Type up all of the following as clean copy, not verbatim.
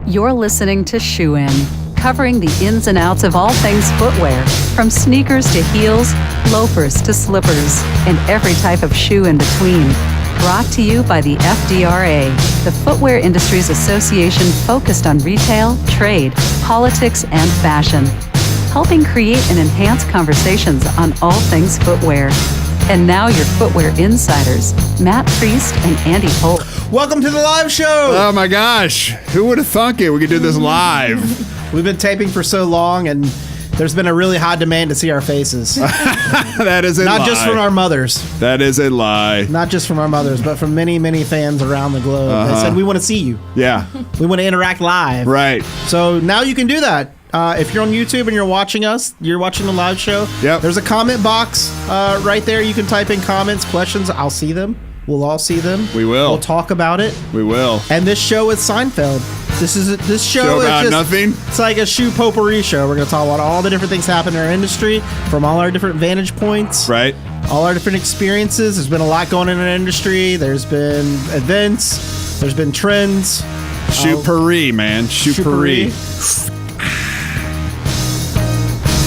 You're listening to Shoe In, covering the ins and outs of all things footwear, from sneakers to heels, loafers to slippers, and every type of shoe in between. Brought to you by the FDRA, the Footwear Industries Association focused on retail, trade, politics, and fashion, helping create and enhance conversations on all things footwear. And now your footwear insiders, Matt Priest and Andy Holt. Welcome to the live show. Oh my gosh, who would have thunk it? We could do this live. We've been taping for so long, and there's been a really high demand to see our faces. That is a lie. Not just from our mothers. That is a lie. Not just from our mothers, but from many, many fans around the globe. They said, we want to see you. Yeah. We want to interact live. Right. So now you can do that. If you're on YouTube and you're watching us, you're watching the live show. Yep. There's a comment box right there. You can type in comments, questions. I'll see them. We'll all see them. We will. We'll talk about it. We will. And this show is Seinfeld. This show Show is about just nothing? It's like a shoe potpourri show. We're going to talk about all the different things happening in our industry from all our different vantage points. Right. All our different experiences. There's been a lot going on in our industry. There's been events. There's been trends. Shoe-pourri, man. Shoe-pourri.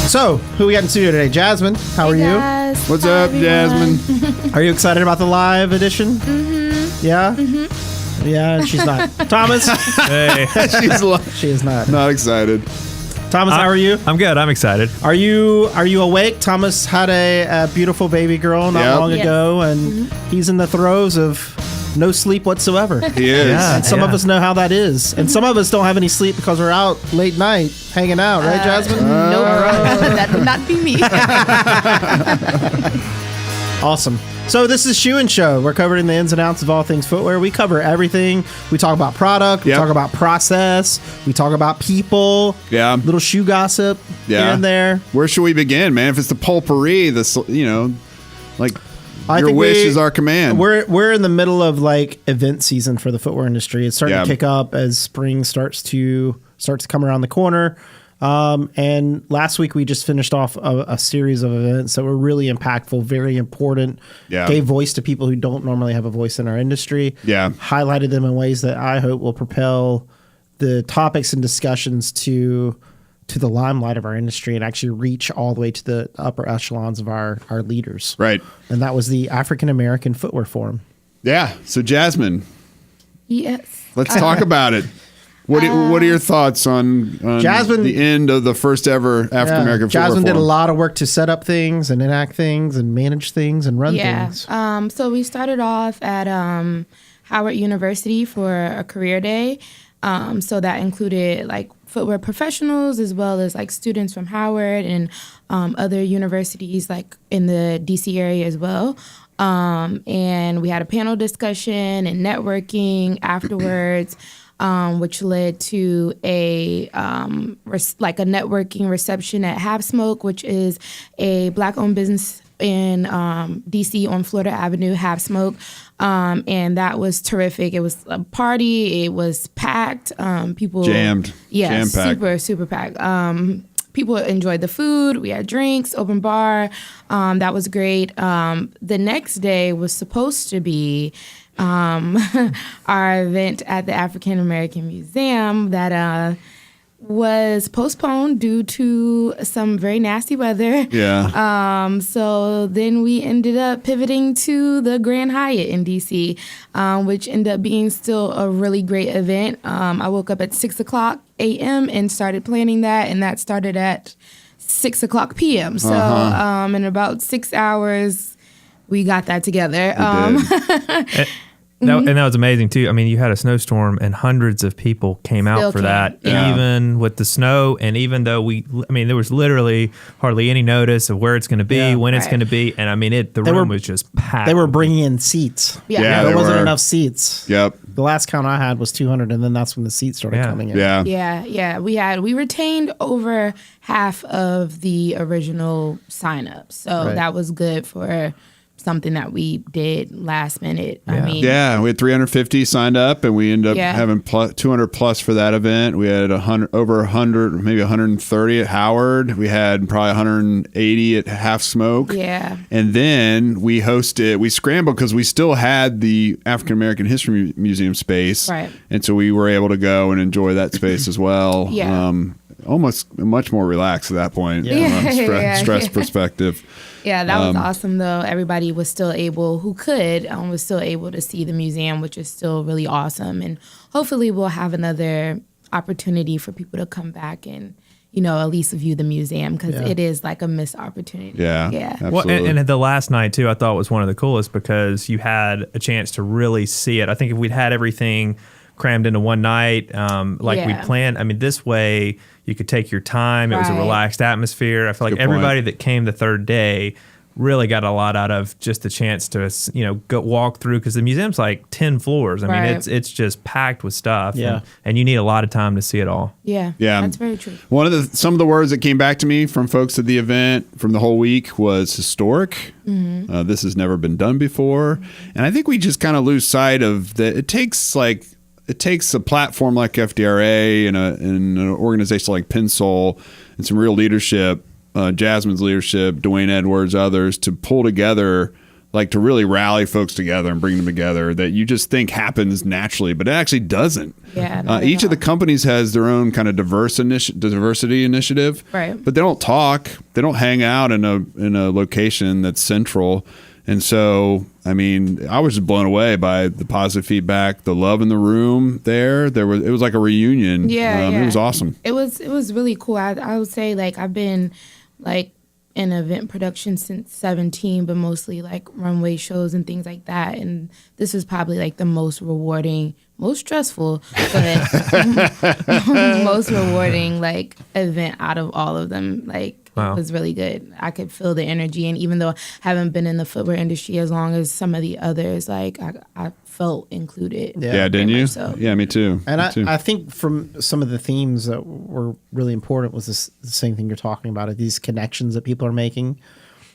So, who we got in studio today? Jasmine, how are you? What's up, Jasmine? Are you excited about the live edition? Mm-hmm. Yeah? Mm-hmm. Yeah, she's not. Thomas? Hey. She is not. Not excited. Thomas, how are you? I'm good. I'm excited. Are you awake? Thomas had a beautiful baby girl not long ago, and he's in the throes of no sleep whatsoever. He is. Yeah. And some of us know how that is. And some of us don't have any sleep because we're out late night hanging out, right, Jasmine? No, that would not be me. Awesome. So this is Shoe and Show. We're covering the ins and outs of all things footwear. We cover everything. We talk about product. We talk about process. We talk about people. Yeah. Little shoe gossip here and there. Where should we begin, man? If it's the potpourri, I your think wish is our command. We're in the middle of like event season for the footwear industry. It's starting to kick up as spring starts to come around the corner. And last week we just finished off a series of events that were really impactful, very important. Yeah. Gave voice to people who don't normally have a voice in our industry. Yeah. Highlighted them in ways that I hope will propel the topics and discussions to the limelight of our industry and actually reach all the way to the upper echelons of our leaders. Right. And that was the African American Footwear Forum. Yeah. So, Jasmine. Yes. Let's talk about it. What are your thoughts on Jasmine, the end of the first ever African American Footwear Jasmine Forum? did a lot of work to set up things and enact things and manage things and run things. So we started off at Howard University for a career day. So that included like footwear professionals as well as like students from Howard and other universities like in the DC area as well. And we had a panel discussion and networking afterwards. Which led to a networking reception at Have Smoke, which is a Black-owned business in DC on Florida Avenue. Have Smoke, and that was terrific. It was a party. It was packed. People jammed. Yeah, Jam-packed. super packed. People enjoyed the food. We had drinks, open bar. That was great. The next day was supposed to be our event at the African American Museum that was postponed due to some very nasty weather. Yeah. So then we ended up pivoting to the Grand Hyatt in DC, which ended up being still a really great event. I woke up at 6:00 a.m. and started planning that, and that started at 6:00 p.m. So in about 6 hours, we got that together. And that was amazing too. I mean, you had a snowstorm and hundreds of people came out for that, even with the snow. And even though there was literally hardly any notice of where it's going to be, when it's going to be. And I mean, the room was just packed. They were bringing in seats. Yeah, there wasn't enough seats. Yep. The last count I had was 200, and then that's when the seats started coming in. Yeah. We retained over half of the original signups, so that was good for something that we did last minute. Yeah. I mean, we had 350 signed up, and we ended up having 200 plus for that event. We had over 100, maybe 130 at Howard. We had probably 180 at Half Smoke. Yeah. And then we scrambled because we still had the African American History Museum space. Right. And so we were able to go and enjoy that space as well. Yeah. Almost much more relaxed at that point from a stress perspective. Yeah, that was awesome, though. Everybody was still able, who could, was still able to see the museum, which is still really awesome. And hopefully we'll have another opportunity for people to come back and, at least view the museum, because it is like a missed opportunity. Yeah. Absolutely. Well, and the last night, too, I thought was one of the coolest because you had a chance to really see it. I think if we'd had everything crammed into one night, we planned, this way you could take your time. It was a relaxed atmosphere. I feel like everybody that came the third day really got a lot out of just the chance to, go walk through, because the museum's like 10 floors. I mean, it's just packed with stuff. Yeah. And you need a lot of time to see it all. Yeah. That's very true. Some of the words that came back to me from folks at the event from the whole week was historic. Mm-hmm. This has never been done before. And I think we just kind of lose sight of that. It takes a platform like FDRA and an organization like Pinsol and some real leadership, Jasmine's leadership, Dwayne Edwards, others, to pull together, to really rally folks together and bring them together, that you just think happens naturally, but it actually doesn't. Yeah. Each of the companies has their own kind of diversity initiative, right? But they don't talk. They don't hang out in a location that's central. And so, I was just blown away by the positive feedback, the love in the room there. It was like a reunion. Yeah. It was awesome. It was really cool. I would say I've been in event production since 17, but mostly runway shows and things like that. And this was probably the most rewarding, most stressful, but most rewarding event out of all of them. Wow. It was really good. I could feel the energy, and even though I haven't been in the footwear industry as long as some of the others, I felt included. Yeah, didn't you? So. Yeah, me too. And I think from some of the themes that were really important was the same thing you're talking about, these connections that people are making.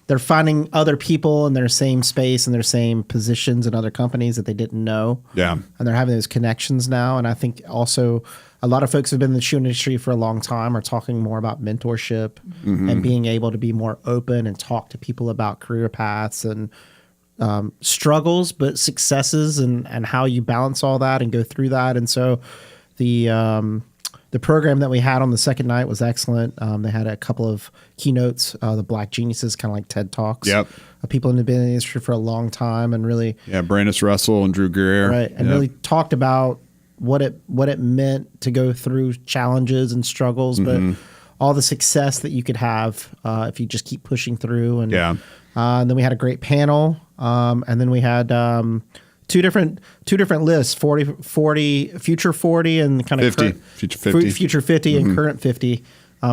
They're finding other people in their same space and their same positions in other companies that they didn't know. Yeah. And they're having those connections now. And I think also a lot of folks who've been in the shoe industry for a long time are talking more about mentorship and being able to be more open and talk to people about career paths and struggles, but successes and how you balance all that and go through that. And so the program that we had on the second night was excellent. They had a couple of keynotes, the Black Geniuses, kind of like TED Talks. Yep. People who've been in the industry for a long time and really... Yeah, Brandis Russell and Drew Greer. Right, and really talked about what it meant to go through challenges and struggles, but all the success that you could have if you just keep pushing through. And, and then we had a great panel, and then we had... two different lists, 40, future 40 and kind of 50, future 50. Future 50 and current 50,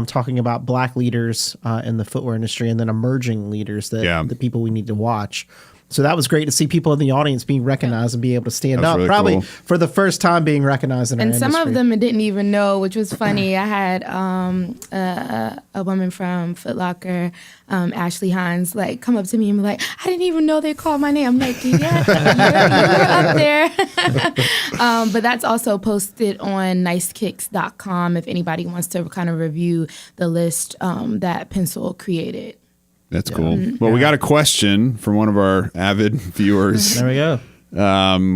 talking about Black leaders in the footwear industry and then emerging leaders the people we need to watch. So that was great to see people in the audience being recognized and be able to stand up, really probably cool. for the first time being recognized in our industry. And some of them didn't even know, which was funny. I had a woman from Foot Locker, Ashley Hines, come up to me and be like, I didn't even know they called my name. I'm like, yeah, you're up there. But that's also posted on nicekicks.com if anybody wants to kind of review the list that Pencil created. That's cool. Well, we got a question from one of our avid viewers. There we go.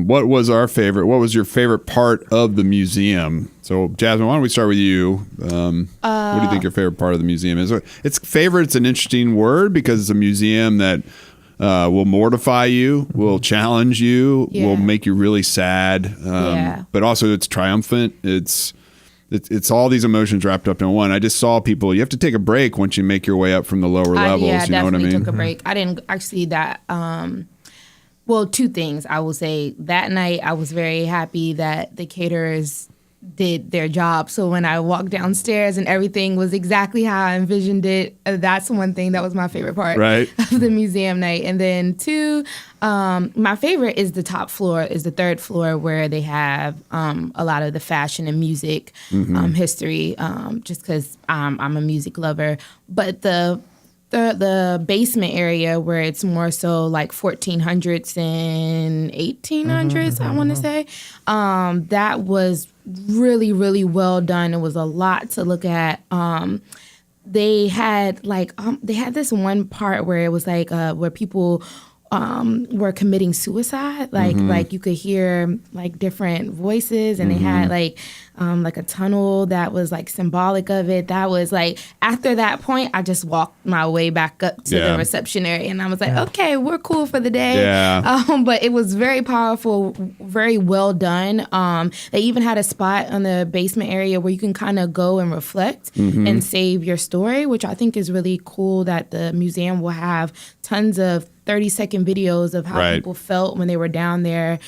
What was your favorite part of the museum? So, Jasmine, why don't we start with you? What do you think your favorite part of the museum is? It's an interesting word because it's a museum that will mortify you, will challenge you, will make you really sad. But also it's triumphant. It's all these emotions wrapped up in one. I just saw people, you have to take a break once you make your way up from the lower levels. Yeah, you know what I mean? definitely took a break. I didn't actually that. Well, two things I will say. That night, I was very happy that the caterers did their job. So when I walked downstairs and everything was exactly how I envisioned it, that's one thing that was my favorite part of the museum night. And then two, my favorite is the top floor, is the third floor where they have a lot of the fashion and music history, just because I'm a music lover. But the the basement area where it's more so like 1400s and 1800s, I want to say. That was really, really well done. It was a lot to look at. They had this one part where it was like where people were committing suicide. Like you could hear like different voices, and they had like a tunnel that was like symbolic of it. That was like, after that point, I just walked my way back up to the reception area, and I was like, okay, we're cool for the day. Yeah. But it was very powerful, very well done. They even had a spot on the basement area where you can kind of go and reflect and save your story, which I think is really cool, that the museum will have tons of 30-second videos of how people felt when they were down there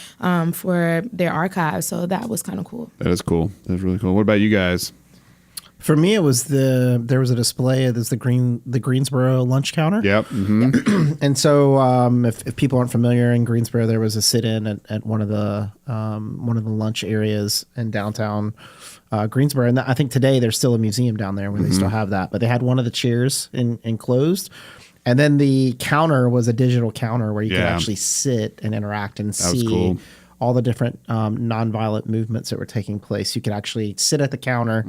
for their archives. So that was kind of cool. That is cool. That's really cool. What about you guys? For me, it was there was a display. There's the Greensboro lunch counter. Yep. And so, if people aren't familiar, in Greensboro, there was a sit-in at one of the lunch areas in downtown Greensboro. And I think today there's still a museum down there where they still have that. But they had one of the chairs enclosed. And then the counter was a digital counter where you could actually sit and interact and see all the different nonviolent movements that were taking place. You could actually sit at the counter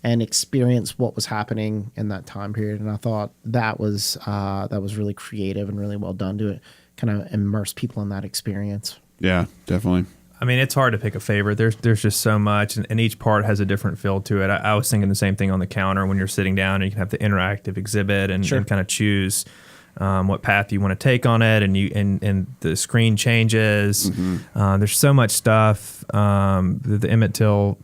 and experience what was happening in that time period. And I thought that was really creative and really well done to kind of immerse people in that experience. Yeah, definitely. I mean, it's hard to pick a favorite. There's just so much, and each part has a different feel to it. I was thinking the same thing on the counter when you're sitting down and you can have the interactive exhibit and kind of choose what path you want to take on it, and the screen changes. There's so much stuff. The Emmett Till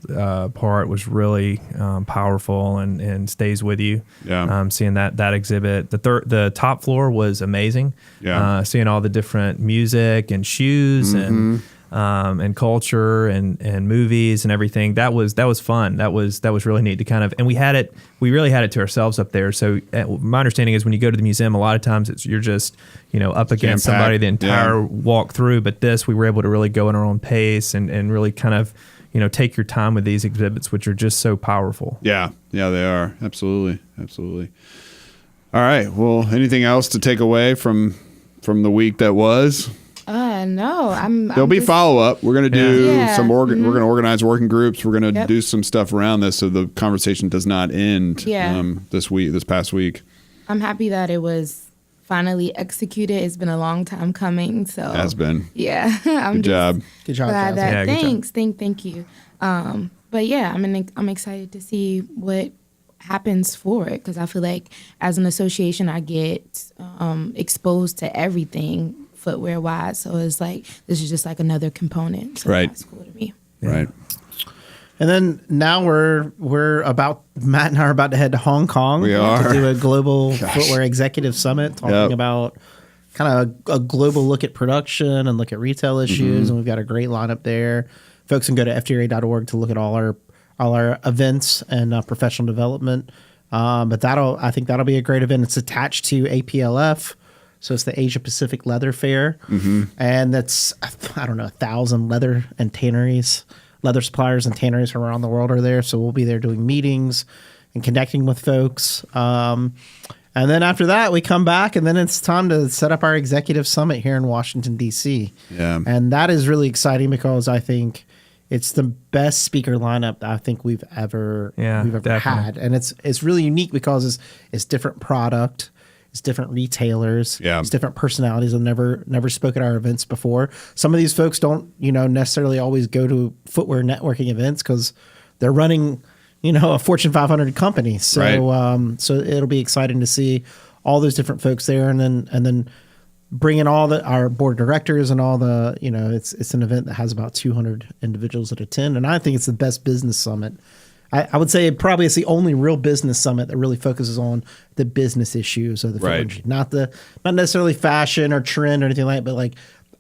part was really powerful and stays with you. Yeah. Seeing that exhibit. The top floor was amazing. Yeah. Seeing all the different music and shoes and culture and movies and everything. That was fun. That was really neat to kind of, and we really had it to ourselves up there. So my understanding is when you go to the museum, a lot of times you're just, up against somebody the entire walk through. But we were able to really go at our own pace and really kind of, take your time with these exhibits, which are just so powerful. Yeah. Yeah, they are. Absolutely. Absolutely. All right. Well, anything else to take away from the week that was? No, There'll be follow-up. We're going to do we're going to organize working groups. We're going to do some stuff around this so the conversation does not end this past week. I'm happy that it was finally executed. It's been a long time coming. So it has been. Yeah. Good job. Good job. Glad that, thanks. Thank you. But yeah, I'm excited to see what happens for it, because I feel like as an association, I get exposed to everything footwear wise, so it's like this is just like another component. So that's cool to me. Right. And then now Matt and I are about to head to Hong Kong. We are to do a global footwear executive summit, talking about kind of a global look at production and look at retail issues. And we've got a great lineup there. Folks can go to fdra.org to look at all our events and professional development. But I think that'll be a great event. It's attached to APLF. So it's the Asia Pacific Leather Fair, and that's 1,000 leather suppliers and tanneries from around the world are there. So we'll be there doing meetings and connecting with folks. And then after that, we come back, and then it's time to set up our executive summit here in Washington, D.C. Yeah, and that is really exciting because I think it's the best speaker lineup that I think we've ever had, and it's really unique because it's different product. It's different retailers. Yeah. It's different personalities that never spoke at our events before. Some of these folks don't, necessarily always go to footwear networking events because they're running, a Fortune 500 company. So, so it'll be exciting to see all those different folks there, and then bring in our board of directors and all the, it's an event that has about 200 individuals that attend, and I think it's the best business summit. I would say probably it's the only real business summit that really focuses on the business issues of the footwear industry, not necessarily fashion or trend or anything like that, but like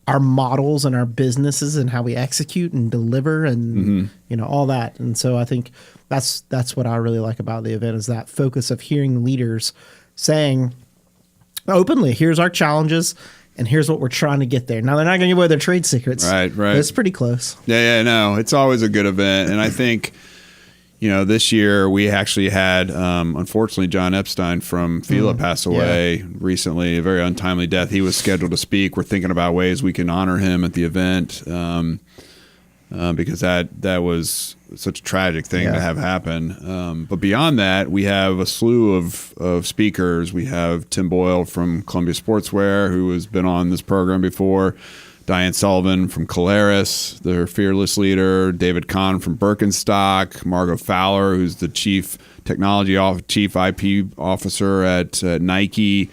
our models and our businesses and how we execute and deliver and all that. And so I think that's what I really like about the event, is that focus of hearing leaders saying openly, here's our challenges and here's what we're trying to get there. Now, they're not going to give away their trade secrets. Right. But it's pretty close. Yeah, no, it's always a good event. And I think this year we actually had, unfortunately, John Epstein from Fila pass away recently, a very untimely death. He was scheduled to speak. We're thinking about ways we can honor him at the event because that was such a tragic thing to have happen. But beyond that, we have a slew of speakers. We have Tim Boyle from Columbia Sportswear, who has been on this program before. Diane Sullivan from Caleres, their fearless leader. David Kahn from Birkenstock. Margot Fowler, who's the chief chief IP officer at Nike.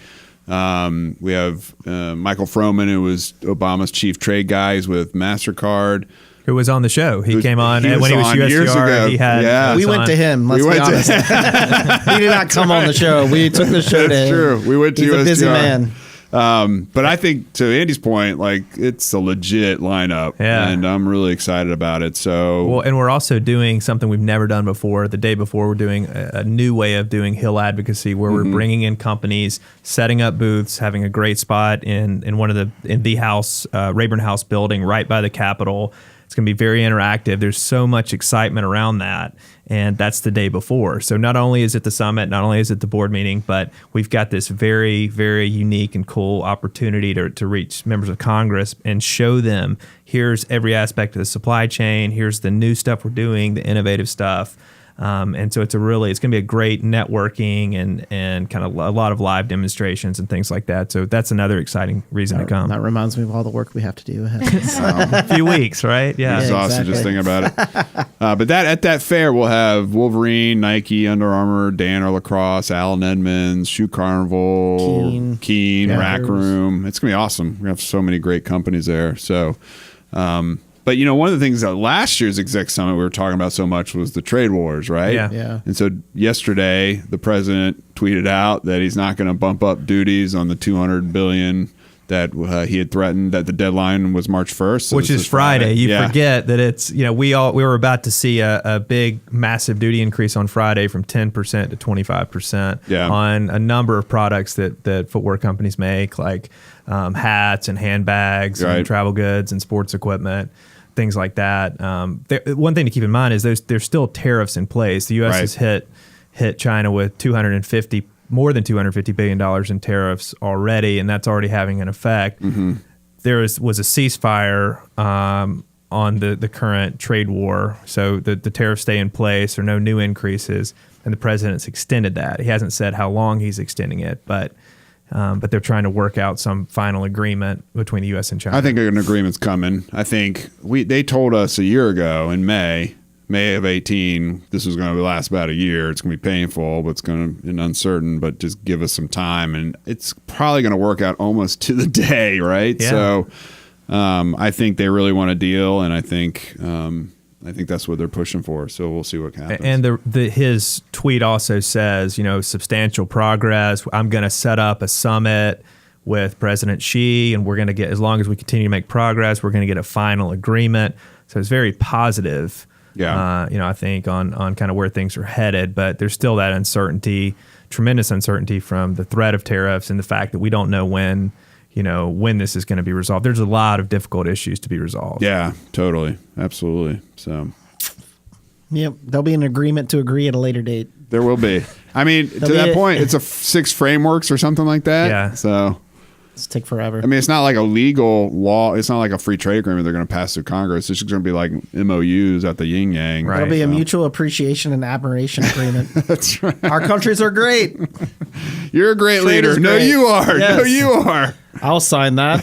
We have Michael Froman, who was Obama's chief trade guy. He's with MasterCard. Who was on the show. He came on when he was USTR. Years ago. He had, we went to him. Let's be honest. He did not come on the show. We took the show to him. That's true. We went to He's USTR. a busy man. But I think, to Andy's point, it's a legit lineup, and I'm really excited about it. So, and we're also doing something we've never done before. The day before, we're doing a new way of doing Hill advocacy, where we're bringing in companies, setting up booths, having a great spot in the house, Rayburn House building right by the Capitol. It's going to be very interactive. There's so much excitement around that. And that's the day before. So not only is it the summit, not only is it the board meeting, but we've got this very, very unique and cool opportunity to reach members of Congress and show them, here's every aspect of the supply chain, here's the new stuff we're doing, the innovative stuff. And so it's going to be a great networking and kind of a lot of live demonstrations and things like that. So that's another exciting reason to come. That reminds me of all the work we have to do ahead. A few weeks, right? Yeah. It's awesome just thinking about it. But at that fair, we'll have Wolverine, Nike, Under Armour, Danner Lacrosse, Allen Edmonds, Shoe Carnival, Keen, Rack Room. It's going to be awesome. We're going to have so many great companies there. So, but, one of the things that last year's exec summit we were talking about so much was the trade wars, right? Yeah. And so yesterday, the president tweeted out that he's not going to bump up duties on the $200 billion that he had threatened, that the deadline was March 1st. So which is Friday. You forget that it's, we were about to see a big, massive duty increase on Friday from 10% to 25% on a number of products that footwear companies make, like hats and handbags and travel goods and sports equipment. Things like that. One thing to keep in mind is there's still tariffs in place. The U.S. has hit China with more than $250 billion in tariffs already, and that's already having an effect. There was a ceasefire on the current trade war, so the tariffs stay in place, or no new increases, and the president's extended that. He hasn't said how long he's extending it, but they're trying to work out some final agreement between the U.S. and China. I think an agreement's coming. I think they told us a year ago in May of 18, this was going to last about a year. It's going to be painful, but it's going to be uncertain, but just give us some time. And it's probably going to work out almost to the day, right? Yeah. So I think they really want a deal, and I think that's what they're pushing for. So we'll see what happens. And his tweet also says, substantial progress. I'm going to set up a summit with President Xi, and we're going to get, as long as we continue to make progress, we're going to get a final agreement. So it's very positive. Yeah. I think on kind of where things are headed, but there's still that uncertainty, tremendous uncertainty from the threat of tariffs and the fact that we don't know when this is going to be resolved. There's a lot of difficult issues to be resolved. Yeah, totally. Absolutely. So, yep. There'll be an agreement to agree at a later date. There will be. I mean, to that point, it's 6 frameworks or something like that. Yeah. So it's take forever. I mean, it's not like a legal law. It's not like a free trade agreement they're going to pass through Congress. It's just going to be like MOUs at the yin yang. Right. It'll be a mutual appreciation and admiration agreement. That's right. Our countries are great. You're a great Trade leader. is No, great. you are. Yes. No, you are. I'll sign that.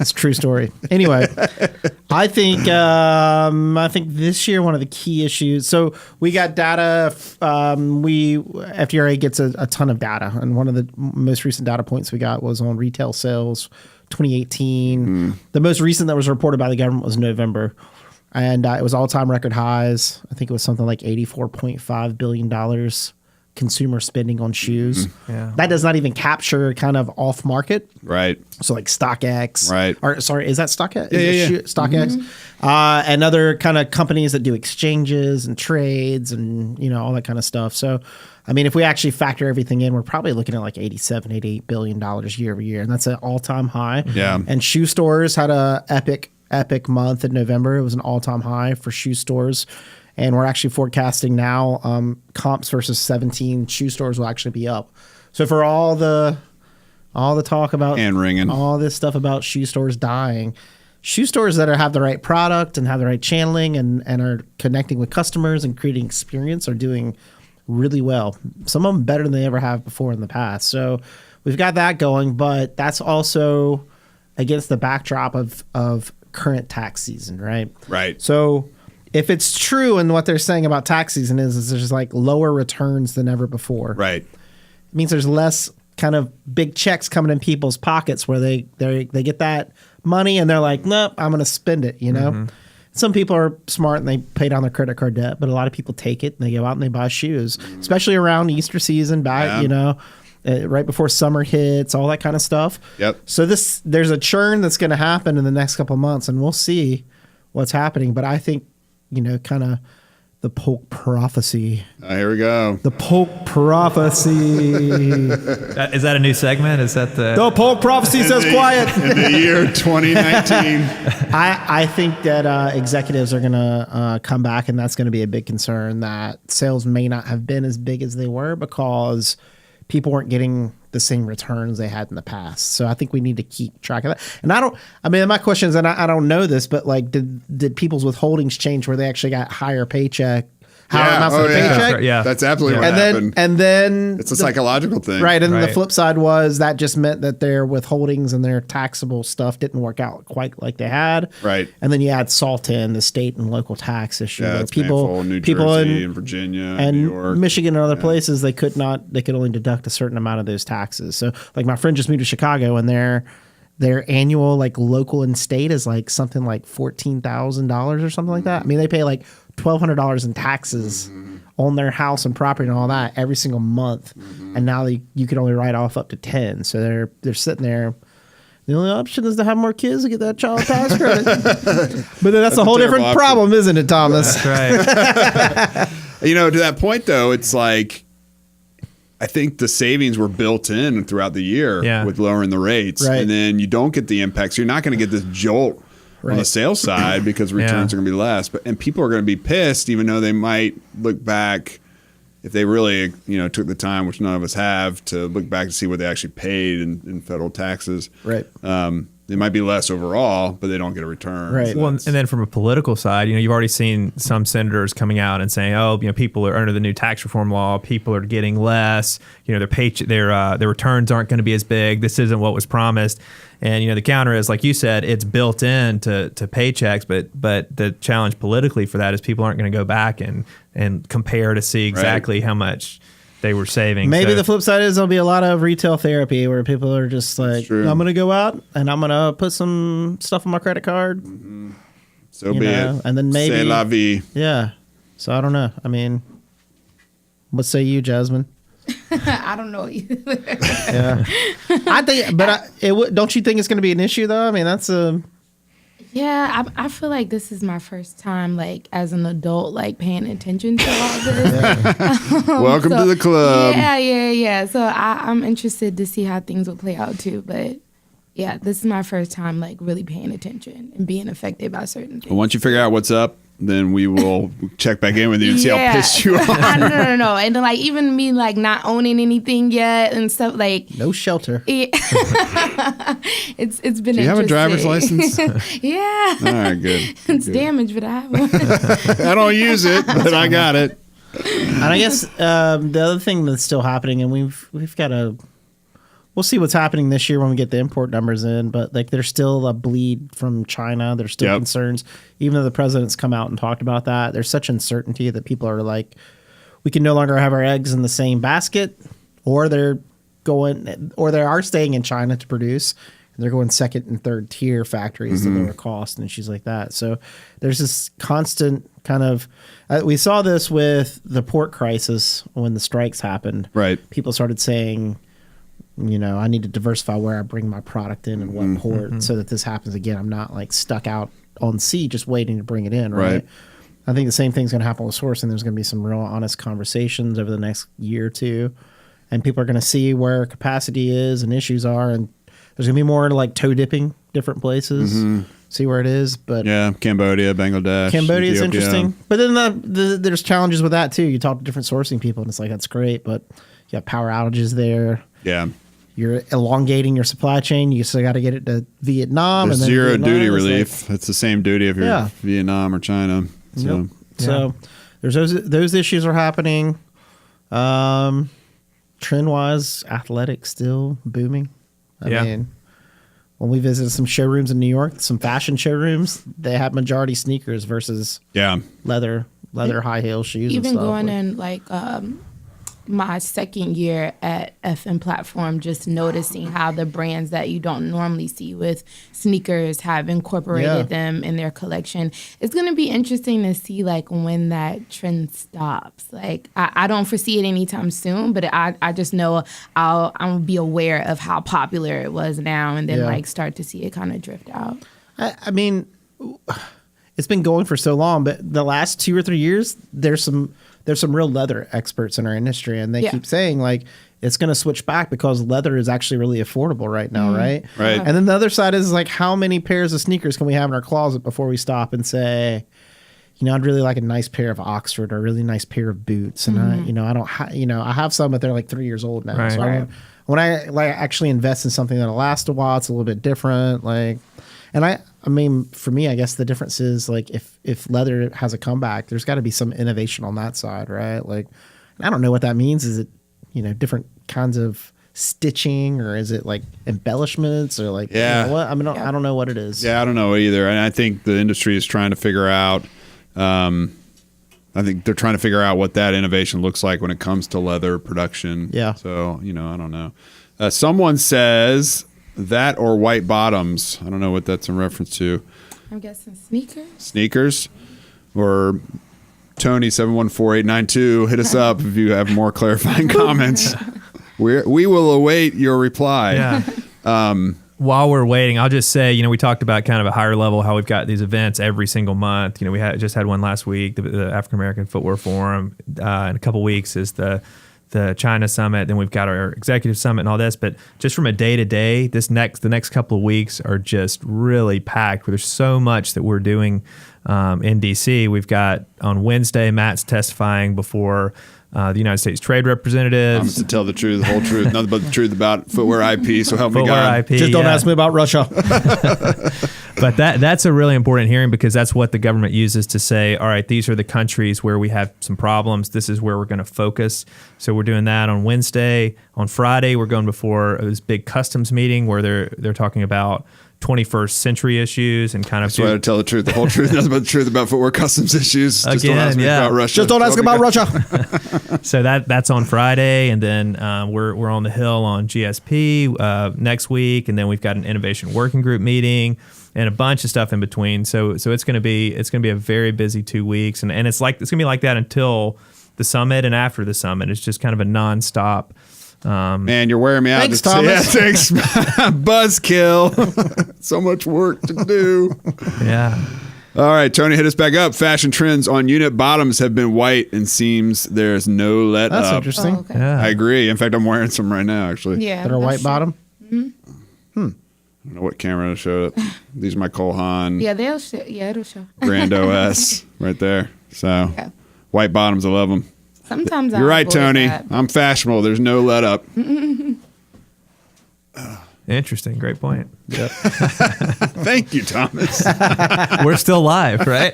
It's a true story. Anyway, I think this year one of the key issues. So we got data. FDRA gets a ton of data, and one of the most recent data points we got was on retail sales, 2018. The most recent that was reported by the government was November, and it was all-time record highs. I think it was something like $84.5 billion. Consumer spending on shoes. Yeah. That does not even capture kind of off market. Right. So like StockX. Right. Or sorry, is that StockX? Yeah. StockX. And other kind of companies that do exchanges and trades and, all that kind of stuff. So, I mean, if we actually factor everything in, we're probably looking at like $88 billion year over year. And that's an all-time high. Yeah. And shoe stores had a epic month in November. It was an all-time high for shoe stores. And we're actually forecasting now comps versus 17 shoe stores will actually be up. So for all the talk about hand-wringing, all this stuff about shoe stores dying, shoe stores that have the right product and have the right channeling and are connecting with customers and creating experience are doing really well. Some of them better than they ever have before in the past. So we've got that going, but that's also against the backdrop of current tax season, right? Right. So if it's true and what they're saying about tax season is there's like lower returns than ever before. Right. It means there's less kind of big checks coming in people's pockets where they get that money and they're like, nope, I'm going to spend it, you know? Some people are smart and they pay down their credit card debt, but a lot of people take it and they go out and they buy shoes, especially around Easter season, you know, right before summer hits, all that kind of stuff. Yep. So there's a churn that's going to happen in the next couple of months and we'll see what's happening. But I think, you know, kind of the Polk prophecy. Here we go. The Polk prophecy. Is that a new segment? Is that the Polk prophecy says quiet. In the year 2019. I think that executives are going to come back, and that's going to be a big concern, that sales may not have been as big as they were because people weren't getting the same returns they had in the past. So I think we need to keep track of that. And my question is, and I don't know this, but like, did people's withholdings change where they actually got higher paycheck? Paycheck? Yeah. That's absolutely what happened. And then it's a psychological thing. Right. And the flip side was that just meant that their withholdings and their taxable stuff didn't work out quite like they had. Right. And then you add SALT in, the state and local tax issue. Yeah, it's painful. New Jersey and Virginia and New York. Michigan and other places, they could only deduct a certain amount of those taxes. So like my friend just moved to Chicago and their annual like local and state is like something like $14,000 or something like that. I mean, they pay like $1,200 in taxes on their house and property and all that every single month, and now you can only write off up to 10. So they're sitting there. The only option is to have more kids to get that child tax credit. But then that's a whole different problem, isn't it, Thomas? That's right. You know, to that point though, it's like, I think the savings were built in throughout the year with lowering the rates, right. And then you don't get the impact. So you're not going to get this jolt on the sales side because returns are going to be less. And people are going to be pissed, even though they might look back if they really, you know, took the time, which none of us have, to look back to see what they actually paid in federal taxes. Right. It might be less overall, but they don't get a return. Right. So well, and then from a political side, you know, you've already seen some senators coming out and saying, "Oh, you know, people are under the new tax reform law. People are getting less. You know, their returns aren't going to be as big. This isn't what was promised." And you know, the counter is, like you said, it's built in to paychecks, but the challenge politically for that is people aren't going to go back and compare to see exactly how much they were saving. Maybe the flip side is there'll be a lot of retail therapy where people are just like, I'm going to go out and I'm going to put some stuff on my credit card. Mm-hmm. So be it. And then maybe. C'est la vie. Yeah. So I don't know. I mean, what say you, Jasmine? I don't know either. Yeah. I think, but don't you think it's going to be an issue though? I mean, that's a. Yeah, I feel like this is my first time, like, as an adult, like, paying attention to all this. Welcome to the club. Yeah. So I'm interested to see how things will play out, too. But, yeah, this is my first time, like, really paying attention and being affected by certain things. Well, once you figure out what's up, then we will check back in with you and see how pissed you are. No. And then, like, even me, like, not owning anything yet and stuff, like. No shelter. It's been interesting. Do you have a driver's license? Yeah. All right, good. It's damaged, but I have one. I don't use it, but I got it. And I guess the other thing that's still happening, and we've got to. We'll see what's happening this year when we get the import numbers in, but like there's still a bleed from China. There's still concerns, even though the president's come out and talked about that. There's such uncertainty that people are like, we can no longer have our eggs in the same basket, or they are staying in China to produce, and they're going second and third tier factories to lower cost and issues like that. So there's this constant kind of. We saw this with the pork crisis when the strikes happened. Right. People started saying, you know, I need to diversify where I bring my product in and what port so that this happens again. I'm not like stuck out on sea just waiting to bring it in, right? I think the same thing's going to happen with sourcing. There's going to be some real honest conversations over the next year or two, and people are going to see where capacity is and issues are, and there's going to be more like toe dipping different places. see where it is. But yeah, Cambodia, Bangladesh. Cambodia is Ethiopia. interesting. But then there's challenges with that too. You talk to different sourcing people, and it's like, that's great, but you have power outages there. Yeah. You're elongating your supply chain. You still got to get it to Vietnam. There's and then zero Vietnam duty is relief. It's the same duty if you're Vietnam or China. So. Yep. So there's those issues are happening. Trend-wise, athletics still booming. I mean, when we visited some showrooms in New York, some fashion showrooms, they have majority sneakers versus leather high heel shoes. Even and stuff. going in like my second year at FM Platform, just noticing how the brands that you don't normally see with sneakers have incorporated them in their collection. It's going to be interesting to see like when that trend stops. Like I don't foresee it anytime soon, but I just know I'll be aware of how popular it was now, and then like start to see it kind of drift out. I mean, it's been going for so long, but the last 2 or 3 years, there's some real leather experts in our industry, and they keep saying like it's going to switch back because leather is actually really affordable right now, right? Right. And then the other side is like, how many pairs of sneakers can we have in our closet before we stop and say, I'd really like a nice pair of Oxford or a really nice pair of boots, and I have some, but they're like 3 years old now. Right. So when I like actually invest in something that'll last a while, it's a little bit different. Like, and I mean, for me, I guess the difference is like if leather has a comeback, there's got to be some innovation on that side, right? Like, I don't know what that means. Is it, different kinds of stitching, or is it like embellishments, or like, what? I mean, I don't know what it is. Yeah, I don't know either. And I think the industry is trying to figure out, I think they're trying to figure out what that innovation looks like when it comes to leather production. Yeah. So, I don't know. Someone says that or white bottoms. I don't know what that's in reference to. I'm guessing sneakers. Sneakers, or Tony 714-892. Hit us up if you have more clarifying comments. We will await your reply. Yeah. While we're waiting, I'll just say, we talked about kind of a higher level, how we've got these events every single month. We just had one last week, the African American Footwear Forum. In a couple weeks is the China Summit. Then we've got our executive summit and all this. But just from a day to day, the next couple of weeks are just really packed. There's so much that we're doing in DC. We've got on Wednesday, Matt's testifying before the United States Trade Representatives. To tell the truth, the whole truth, nothing but the truth about footwear IP. So help me God. IP, Just don't ask me about Russia. But that's a really important hearing, because that's what the government uses to say, all right, these are the countries where we have some problems. This is where we're going to focus. So we're doing that on Wednesday. On Friday, we're going before this big customs meeting where they're talking about 21st century issues and kind of. That's why I tell the truth, the whole truth, nothing but the truth about footwear customs issues. Just don't ask me about Russia. Just don't ask about Russia. So that's on Friday, and then we're on the Hill on GSP next week, and then we've got an innovation working group meeting and a bunch of stuff in between. So it's going to be a very busy 2 weeks, and it's going to be like that until the summit and after the summit. It's just kind of a nonstop. Man, you're wearing me out. Thanks, Thomas. Yeah, thanks. Buzzkill. So much work to do. Yeah. All right, Tony, hit us back up. Fashion trends on unit bottoms have been white, and seems there's no let up. That's interesting. Oh, okay. Yeah. I agree. In fact, I'm wearing some right now, actually. Yeah. That are white that's bottom. I don't know what camera to show up. These are my Cole Haan Yeah, it'll show. Grand OS right there. So white bottoms, I love them. Sometimes You're right, avoid Tony. that. I'm fashionable. There's no let up. Interesting. Great point. Yep. Thank you, Thomas. We're still live, right?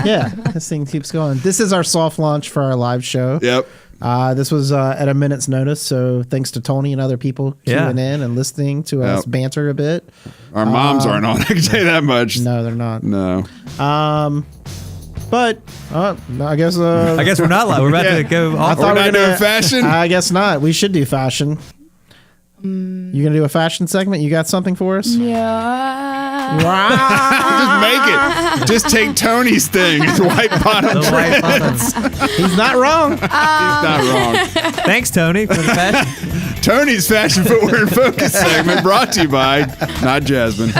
Yeah, this thing keeps going. This is our soft launch for our live show. Yep. This was at a minute's notice, so thanks to Tony and other people queuing in and listening to us banter a bit. Our moms aren't on. I can tell you that much. No, they're not. No. But I guess we're not live. We're about to go off. We're not doing fashion? I guess not. We should do fashion. You gonna do a fashion segment? You got something for us? Yeah. Just make it. Just take Tony's thing. It's white bottom The white trends. buttons. He's not wrong. He's not wrong. Thanks, Tony, for the fashion. Tony's Fashion Footwear and Focus segment brought to you by not Jasmine.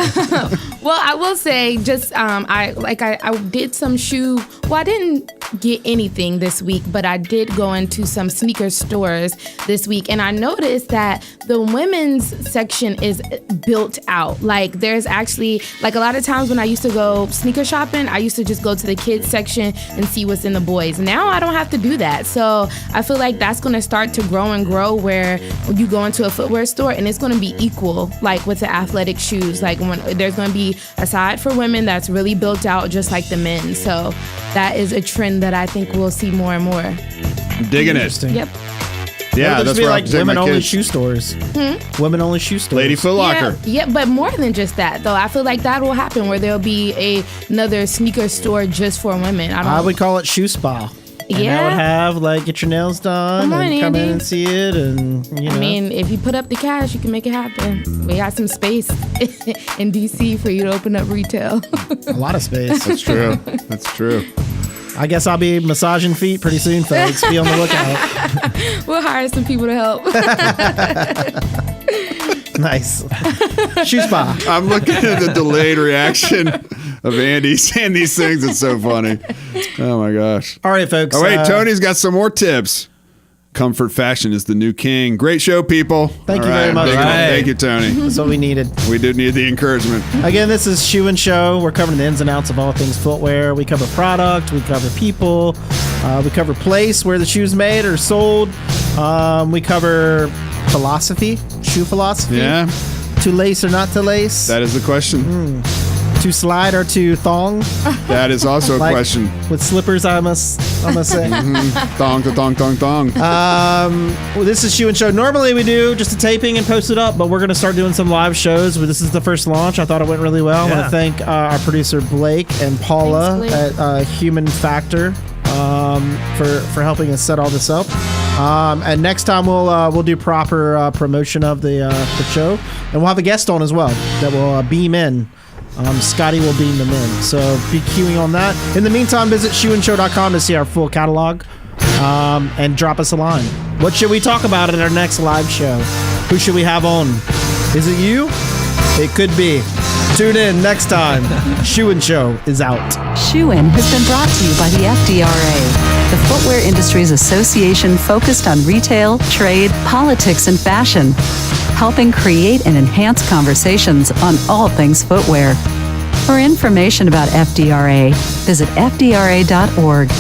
Well, I will say, just I did some shoe. Well, I didn't get anything this week, but I did go into some sneaker stores this week, and I noticed that the women's section is built out. Like, there's actually, like, a lot of times when I used to go sneaker shopping, I used to just go to the kids section and see what's in the boys. Now I don't have to do that. So I feel like that's going to start to grow and grow, where you go into a footwear store and it's going to be equal, like with the athletic shoes. Like, when there's going to be a side for women that's really built out just like the men. So that is a trend that I think we'll see more and more. Digging it. Yep. Yeah, that's be where like women-only shoe stores. Women-only shoe stores. Lady Foot Locker. Yeah, but more than just that, though. I feel like that will happen, where there'll be another sneaker store just for women. I would call it Shoe Spa. And I would have, like, get your nails done and come in and see it. And, you know. I mean, if you put up the cash, you can make it happen. We got some space in D.C. for you to open up retail. A lot of space. That's true. That's true. I guess I'll be massaging feet pretty soon, folks. Be on the lookout. We'll hire some people to help. Nice. Shoe Spa. I'm looking at the delayed reaction of Andy saying these things. It's so funny. Oh, my gosh. All right, folks. Oh, wait, Tony's got some more tips. Comfort fashion is the new king. Great show, people. Thank you very much. Thank you, Tony. That's what we needed. We did need the encouragement. Again, this is Shoe and Show. We're covering the ins and outs of all things footwear. We cover product. We cover people. We cover place where the shoe's made or sold. We cover philosophy, shoe philosophy. Yeah. To lace or not to lace. That is the question. To slide or to thong. That is also a question. With slippers, I must say. Thong to thong, thong, thong. Well, this is Shoe and Show. Normally we do just a taping and post it up, but we're going to start doing some live shows. This is the first launch. I thought it went really well. I want to thank our producer Blake and Paula at Human Factor for helping us set all this up. And next time we'll do proper promotion of the show, and we'll have a guest on as well that will beam in. Scotty will beam them in, so be queuing on that. In the meantime, visit shoeandshow.com to see our full catalog, and drop us a line. What should we talk about at our next live show? Who should we have on? Is it you? It could be. Tune in next time. Shoe and Show is out. Shoe In has been brought to you by the FDRA, the Footwear Industries Association focused on retail, trade, politics, and fashion, helping create and enhance conversations on all things footwear. For information about FDRA, visit fdra.org.